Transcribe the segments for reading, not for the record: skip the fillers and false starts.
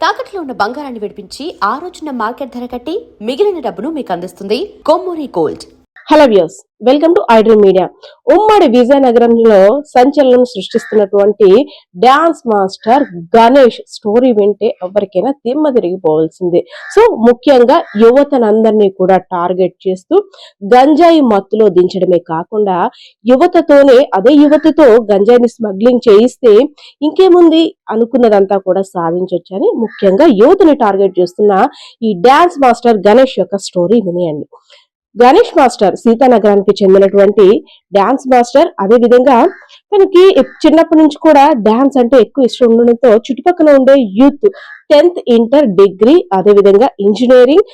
తాకట్లో ఉన్న బంగారాన్ని విడిపించి ఆ రోజున మార్కెట్ ధర కట్టి మిగిలిన డబ్బును మీకు అందిస్తుంది Kommuri gold. Hello views, welcome to iDream media. ఉమ్మడి విజయనగరంలో సంచలనం సృష్టిస్తున్నటువంటి డాన్స్ మాస్టర్ గణేష్ స్టోరీ వింటే ఎవరికైనా తిమ్మ తిరిగిపోవాల్సిందే. సో ముఖ్యంగా యువతనందరినీ కూడా టార్గెట్ చేస్తూ గంజాయి మత్తులో దించడమే కాకుండా అదే యువతతో గంజాయిని స్మగ్లింగ్ చేయిస్తే ఇంకేముంది అనుకున్నదంతా కూడా సాధించొచ్చని ముఖ్యంగా యువతని టార్గెట్ చేస్తున్న ఈ డాన్స్ మాస్టర్ గణేష్ యొక్క స్టోరీ వినియండి. గణేష్ మాస్టర్ సీతానగరానికి చెందినటువంటి డాన్స్ మాస్టర్. అదే విధంగా తనకి చిన్నప్పటి నుంచి కూడా డాన్స్ అంటే ఎక్కువ ఇష్టం ఉండడంతో చుట్టుపక్కల ఉండే యూత్ 10th ఇంటర్ డిగ్రీ, అదే విధంగా ఇంజనీరింగ్,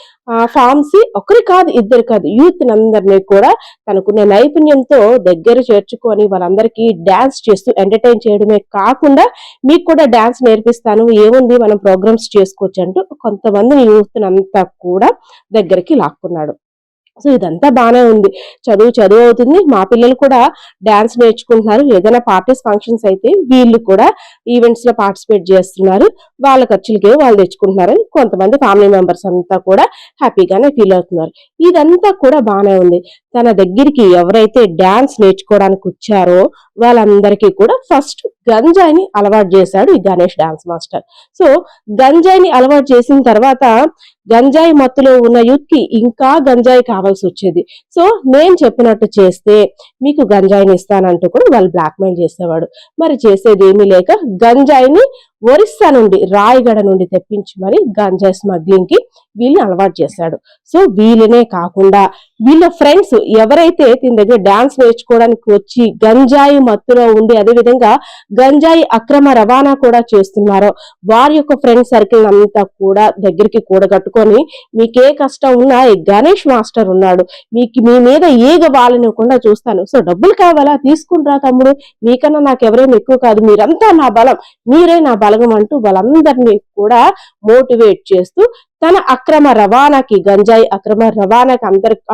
ఫార్మసీ, ఒకరి కాదు ఇద్దరు కాదు, యూత్ అందరినీ కూడా తనకున్న నైపుణ్యంతో దగ్గర చేర్చుకొని వాళ్ళందరికీ డాన్స్ చేస్తూ ఎంటర్టైన్ చేయడమే కాకుండా మీకు కూడా డాన్స్ నేర్పిస్తాను, ఏముంది మనం ప్రోగ్రామ్స్ చేసుకోవచ్చు అంటూ కొంతమంది యూత్ అంతా కూడా దగ్గరికి లాక్కున్నాడు. సో ఇదంతా బానే ఉంది. చదువు అవుతుంది. మా పిల్లలు కూడా డాన్స్ నేర్చుకుంటున్నారు. ఏదైనా పార్టీస్ ఫంక్షన్స్ అయితే వీళ్ళు కూడా ఈవెంట్స్ లో పార్టిసిపేట్ చేస్తున్నారు. వాళ్ళ ఖర్చులకే వాళ్ళు తెచ్చుకుంటున్నారని కొంతమంది ఫ్యామిలీ మెంబర్స్ అంతా కూడా హ్యాపీగానే ఫీల్ అవుతున్నారు. ఇదంతా కూడా బానే ఉంది. తన దగ్గరికి ఎవరైతే డాన్స్ నేర్చుకోవడానికి వచ్చారో వాళ్ళందరికీ కూడా ఫస్ట్ గంజాయిని అలవాటు చేశాడు ఈ గణేష్ డాన్స్ మాస్టర్. సో గంజాయిని అలవాటు చేసిన తర్వాత గంజాయి మత్తులో ఉన్న యూత్ కి ఇంకా గంజాయి కావాల్సి వచ్చేది. సో నేను చెప్పినట్టు చేస్తే మీకు గంజాయిని ఇస్తానంటూ కూడా వాళ్ళు బ్లాక్మెయిల్ చేసేవాడు. మరి చేసేది ఏమీ లేక గంజాయిని ఒరిస్సా నుండి, రాయగడ నుండి తెప్పించి మరి గంజాయి స్మగ్లింగ్ కి వీళ్ళని అలవాటు చేశాడు. సో వీళ్ళనే కాకుండా వీళ్ళ ఫ్రెండ్స్ ఎవరైతే దీని దగ్గర డాన్స్ నేర్చుకోవడానికి వచ్చి గంజాయి మత్తులో ఉండి అదే విధంగా గంజాయి అక్రమ రవాణా కూడా చేస్తున్నారో వారి యొక్క ఫ్రెండ్ సర్కిల్ అంతా కూడా దగ్గరికి కూడగట్టుకొని మీకే కష్టం ఉన్నా ఈ గణేష్ మాస్టర్ ఉన్నాడు, మీ మీద ఏగ వాళ్ళనివ్వకుండా చూస్తాను, సో డబ్బులు కావాలా తీసుకుంటా తమ్ముడు, మీకన్నా నాకు ఎవరేమి ఎక్కువ కాదు, మీరంతా నా బలం, మీరే నా బలగం అంటూ వాళ్ళందరినీ కూడా మోటివేట్ చేస్తూ తన అక్రమ రవాణాకి, గంజాయి అక్రమ రవాణాకి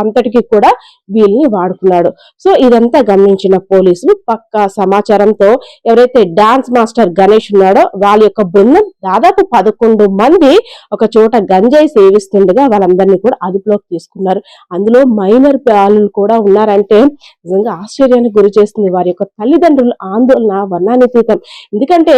అంతటికి కూడా వీళ్ళని వాడుకున్నాడు. సో ఇదంతా గమనించిన పోలీసులు పక్కా సమాచారంతో ఎవరైతే డాన్స్ మాస్టర్ గణేష్ ఉన్నాడో వాళ్ళ యొక్క బృందం దాదాపు 11 మంది ఒక చోట గంజాయి సేవిస్తుండగా వాళ్ళందరినీ కూడా అదుపులోకి తీసుకున్నారు. అందులో మైనర్ పిల్లలు కూడా ఉన్నారంటే నిజంగా ఆశ్చర్యానికి గురి చేస్తుంది. వారి యొక్క తల్లిదండ్రుల ఆందోళన వర్ణాతీతం. ఎందుకంటే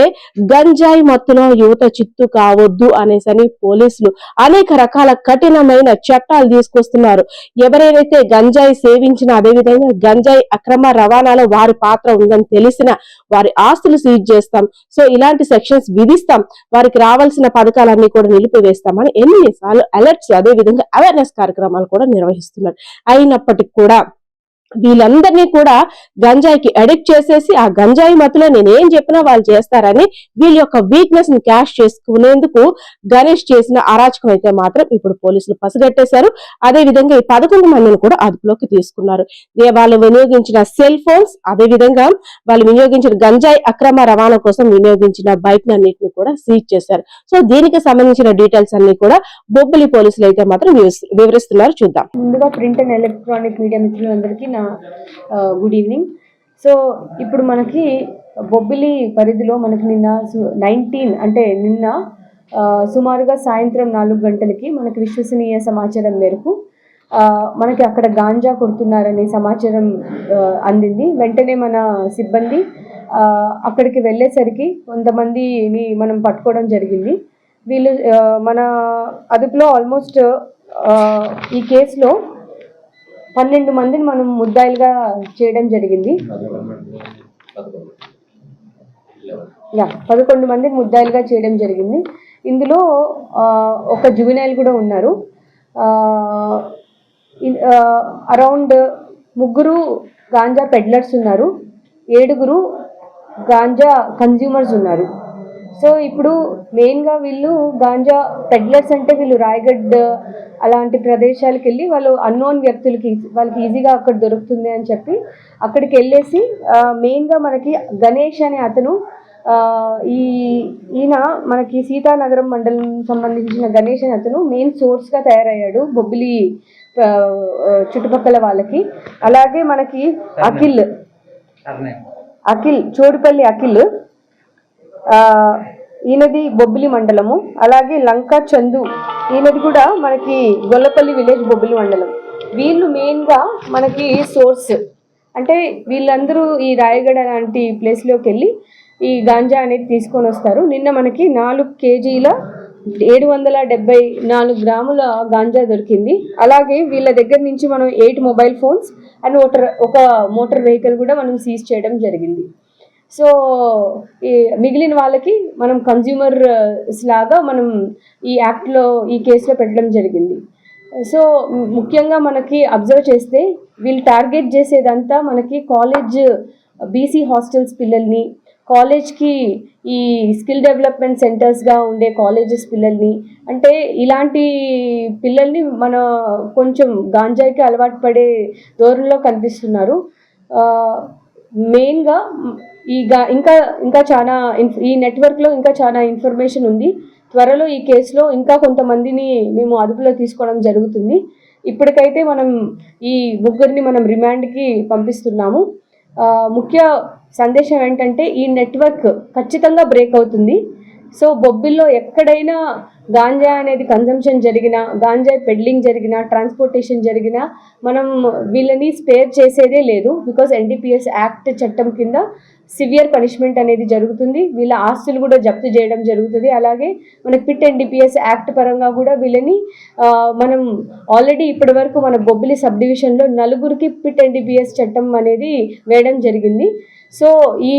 గంజాయి మత్తులో యువత చిత్తు కావద్దు అనేసని పోలీసులు అనేక రకాల కఠినమైన చట్టాలు తీసుకొస్తున్నారు. ఎవరైతే గంజాయి సేవించిన అదేవిధంగా గంజాయి అక్రమ రవాణాలో వారి పాత్ర ఉందని తెలిసిన వారి ఆస్తులు సీజ్ చేస్తాం, సో ఇలాంటి సెక్షన్స్ విధిస్తాం, వారికి రావాల్సిన పథకాలన్నీ కూడా నిలిపివేస్తామని ఎన్నిసార్లు అలర్ట్స్ అదే విధంగా అవేర్నెస్ కార్యక్రమాలు కూడా నిర్వహిస్తున్నారు. అయినప్పటికీ కూడా వీళ్ళందరినీ కూడా గంజాయికి అడిక్ట్ చేసేసి ఆ గంజాయి మత్తులో నేనేం చెప్పినా వాళ్ళు చేస్తారని వీళ్ళ యొక్క వీక్నెస్ ని క్యాష్ చేసుకునేందుకు గణేష్ చేసిన అరాచకం అయితే మాత్రం ఇప్పుడు పోలీసులు పసిగట్టేశారు. అదే విధంగా ఈ 11 మందిని కూడా అదుపులోకి తీసుకున్నారు. వాళ్ళు వినియోగించిన సెల్ ఫోన్స్, అదే విధంగా వాళ్ళు వినియోగించిన గంజాయి అక్రమ రవాణా కోసం వినియోగించిన బైక్ అన్నింటిని కూడా సీజ్ చేశారు. సో దీనికి సంబంధించిన డీటెయిల్స్ అన్ని కూడా బొబ్బిలి పోలీసులు అయితే మాత్రం వివరిస్తున్నారు. చూద్దాం. ముందుగా ప్రింట్ అండ్ ఎలక్ట్రానిక్ మీడియా మిత్రులందరికీ గుడ్ ఈవినింగ్. సో ఇప్పుడు మనకి బొబ్బిలి పరిధిలో మనకి నిన్న 19 అంటే నిన్న సుమారుగా సాయంత్రం 4 గంటలకి మనకి విశ్వసనీయ సమాచారం మేరకు మనకి అక్కడ గాంజా కొడుతున్నారనే సమాచారం అందింది. వెంటనే మన సిబ్బంది అక్కడికి వెళ్ళేసరికి కొంతమందిని మనం పట్టుకోవడం జరిగింది. వీళ్ళు మన అదుపులో ఆల్మోస్ట్ ఈ కేసులో 12 మందిని మనం ముద్దాయిలుగా చేయడం జరిగింది. 11 మందిని ముద్దాయిలుగా చేయడం జరిగింది. ఇందులో ఒక జువెనైల్ కూడా ఉన్నారు. అరౌండ్ 3 గాంజా పెడ్లర్స్ ఉన్నారు, 7 గాంజా కన్జ్యూమర్స్ ఉన్నారు. సో ఇప్పుడు మెయిన్గా వీళ్ళు గాంజా పెడ్లర్స్ అంటే వీళ్ళు రాయగఢ్ అలాంటి ప్రదేశాలకు వెళ్ళి వాళ్ళు అన్నోన్ వ్యక్తులకి వాళ్ళకి ఈజీగా అక్కడ దొరుకుతుంది అని చెప్పి అక్కడికి వెళ్ళేసి మెయిన్గా మనకి గణేష్ అనే అతను ఈయన మనకి సీతానగరం మండలం సంబంధించిన గణేష్ అనే అతను మెయిన్ సోర్స్గా తయారయ్యాడు బొబ్బిలి చుట్టుపక్కల వాళ్ళకి. అలాగే మనకి అఖిల్, చోడుపల్లి అఖిల్, ఈయనది బొబ్బిలి మండలము. అలాగే లంకా చందు, ఈయనది కూడా మనకి గొల్లపల్లి విలేజ్ బొబ్బిలి మండలం. వీళ్ళు మెయిన్గా మనకి సోర్స్, అంటే వీళ్ళందరూ ఈ రాయగడ లాంటి ప్లేస్లోకి వెళ్ళి ఈ గాంజా అనేది తీసుకొని వస్తారు. నిన్న మనకి 4 కేజీల 774 గ్రాముల గాంజా దొరికింది. అలాగే వీళ్ళ దగ్గర నుంచి మనం 8 మొబైల్ ఫోన్స్ అండ్ ఒక మోటార్ వెహికల్ కూడా మనం సీజ్ చేయడం జరిగింది. సో ఈ మిగిలిన వాళ్ళకి మనం కన్జ్యూమర్స్ లాగా మనం ఈ యాక్ట్లో ఈ కేసులో పెట్టడం జరిగింది. సో ముఖ్యంగా మనకి అబ్జర్వ్ చేస్తే వీళ్ళు టార్గెట్ చేసేదంతా మనకి కాలేజ్ బీసీ హాస్టల్స్ పిల్లల్ని, కాలేజ్కి ఈ స్కిల్ డెవలప్మెంట్ సెంటర్స్గా ఉండే కాలేజెస్ పిల్లల్ని, అంటే ఇలాంటి పిల్లల్ని మన కొంచెం గాంజాయికి అలవాటు పడే ధోరణిలో కనిపిస్తున్నారు. మెయిన్గా ఇంకా చాలా ఈ నెట్వర్క్లో ఇంకా చాలా ఇన్ఫర్మేషన్ ఉంది. త్వరలో ఈ కేసులో ఇంకా కొంతమందిని మేము అదుపులో తీసుకోవడం జరుగుతుంది. ఇప్పటికైతే మనం ఈ ముగ్గురిని మనం రిమాండ్కి పంపిస్తున్నాము. ముఖ్య సందేశం ఏంటంటే ఈ నెట్వర్క్ ఖచ్చితంగా బ్రేక్ అవుతుంది. సో బొబ్బిల్లో ఎక్కడైనా గాంజా అనేది కన్జంప్షన్ జరిగినా, గాంజా పెడ్లింగ్ జరిగినా, ట్రాన్స్పోర్టేషన్ జరిగినా మనం వీళ్ళని స్పేర్ చేసేదే లేదు. బికాజ్ NDPS యాక్ట్ చట్టం కింద సివియర్ పనిష్మెంట్ అనేది జరుగుతుంది. వీళ్ళ ఆస్తులు కూడా జప్తు చేయడం జరుగుతుంది. అలాగే మనకి పిట్ NDPS యాక్ట్ పరంగా కూడా వీళ్ళని మనం ఆల్రెడీ ఇప్పటి వరకు మన బొబ్బిలి సబ్ డివిజన్లో 4 పిట్ NDPS చట్టం అనేది వేయడం జరిగింది. సో ఈ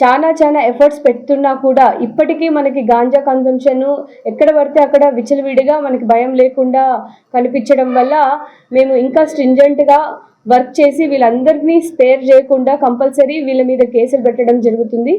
చాలా ఎఫర్ట్స్ పెడుతున్నా కూడా ఇప్పటికీ మనకి గాంజా కన్జంప్షన్ ఎక్కడ పడితే అక్కడ విచ్చలవిడిగా మనకి భయం లేకుండా కనిపించడం వల్ల మేము ఇంకా స్ట్రింజెంట్గా వర్క్ చేసి వీళ్ళందరినీ స్పేర్ చేయకుండా కంపల్సరీ వీళ్ళ మీద కేసులు పెట్టడం జరుగుతుంది.